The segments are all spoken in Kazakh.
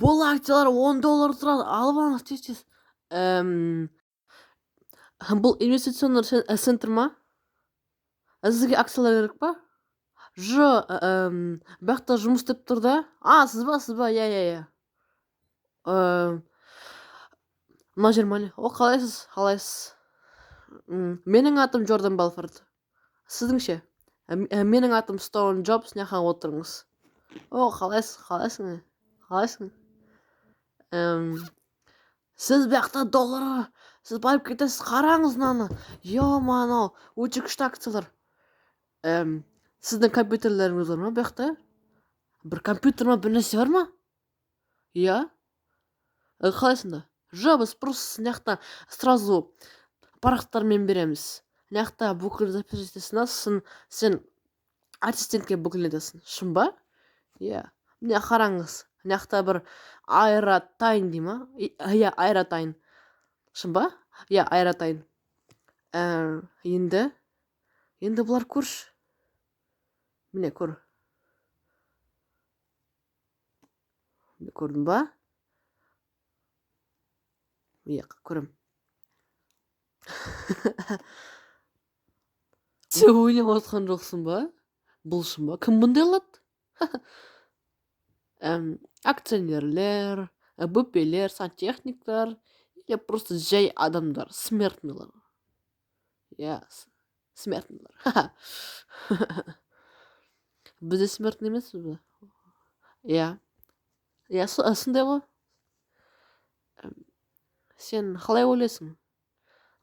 бұл акциялар $10 тұрады, алып алыңыз тез-тез. Бұл инвестиционный центр ма? Сізге акциялар керек па? Бақта жұмыс істеп тұр да. Сіз ба? Иә. Мына жер ма? Қалайсыз? Менің атым Джордан Белфорд. Сіздің ше? Менің атым Стоун Джобс, няха отырыңыз. Қалайсың? Сіз бақта долларға, сіз барып кетесіз, қараңыз мынаны. Анау, өте күшті акциялар. Сіздің компьютерлеріңіз бар ма бақта? Бір компьютер ма, бір нәрсе бар ма? Иә? Қалайсыңда? Біз просто няқта сразу парақтармен береміз. Няқта бүкіл запись етесің, сен ассистентке бүкіл етесің. Шын ба? Иә. Міне қараңыз. Няқта бір Айратайн дей ма? Иә, Айратайн. Шын ба? Иә, Айратайн. Енді бұлар көрші. Міне көр. Көрдің ба? Иә, көрім. Сен ойнап отқан жоқсың ба? Бұл шын ба? Кім бұндай алады? Акционерлер, бөпелер, сантехниктар, или просто жай адамдар, смертныйлар. Иә, смертныйлар. Бізде смертный емеспіз бе? Иә, сондай ғой. Сен қалай ойлайсың?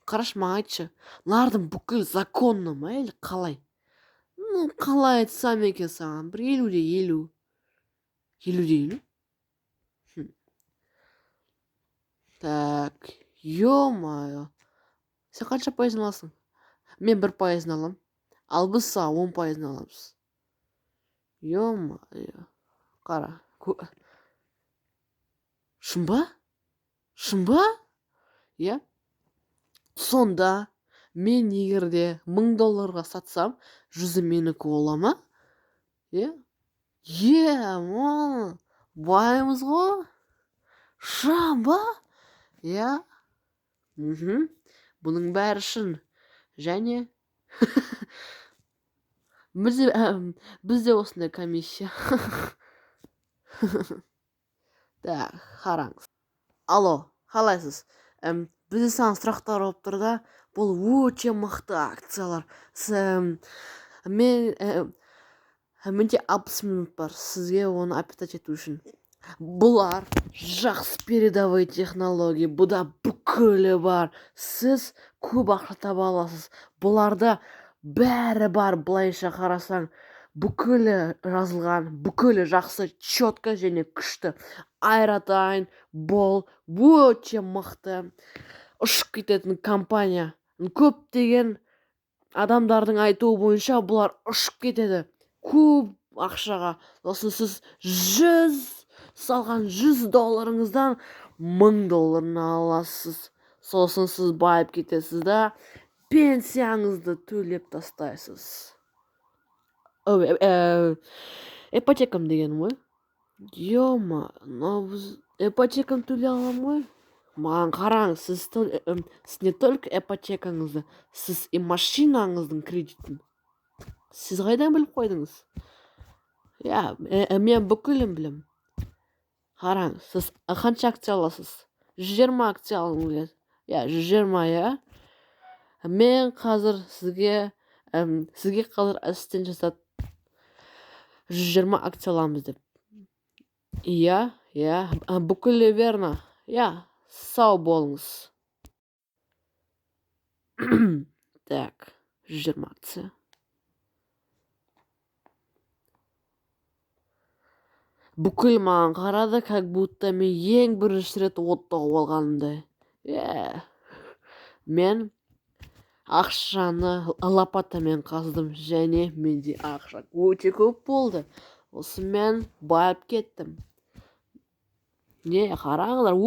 Қараш, маған айтшы, мыналардың бүкіл законны ма, или қалай? Қалай айтсам екен саған, бір 50-50. 50-50? Так, ё-моё. Сен қанша пайызын аласың? Мен 1% алам. Ал біз саған 10% аламыз. Ё-моё. Қара. Шын ба? Иә? Сонда мен егерде $1000 сатсам, 100 менікі бола ма? Иә? Байымыз ғой? Шын ба? Иә? Бұның бәрі шын. Және бізде осындай комиссия. Так, қараңыз. Алло, қалайсыз? Бізде саған сұрақтар болып тұр да, бұл өте мықты акциялар. Менде 60 минут бар, сізге оны опитать ету үшін. Бұлар жақсы передовой технология, бұда бүкілі бар. Сіз көп ақша таба аласыз. Бұларда бәрі бар, былайша қарасаң. Бүкілі жазылған, бүкілі жақсы, четко және күшті. Айратайн, бол, өте мықты. Ұшып кететін компания. Көптеген адамдардың айтуы бойынша бұлар ұшып кетеді. Көп ақшаға. Сосын сіз салған $100-ыңыздан $1000 аласыз. Сосын сіз байып кетесіз да, пенсияңызды төлеп тастайсыз. Ипотекам деген ғой. Ипотекам төле алам ғой. Маған қараң, сіз не только ипотекаңызды, сіз и машинаңыздың кредитін. Сіз қайдан біліп қойдыңыз? Иә, мен бүкілін білем. Қараң, сіз қанша акция аласыз? 120 акция алыңыз келеді. Иә, 120, иә. Мен қазір сізге қазір ассистент жасады. 120 акция аламыз деп. Иә, бүкілі верно. Иә, сау болыңыз. Так, 120 акция. Бүкіл маған қарады, как будто мен ең бірінші рет отто болғанымдай. Мен ақшаны лопатамен қаздым, және менде ақша өте көп болды. Осы мен байып кеттім. Не, қараңыздар,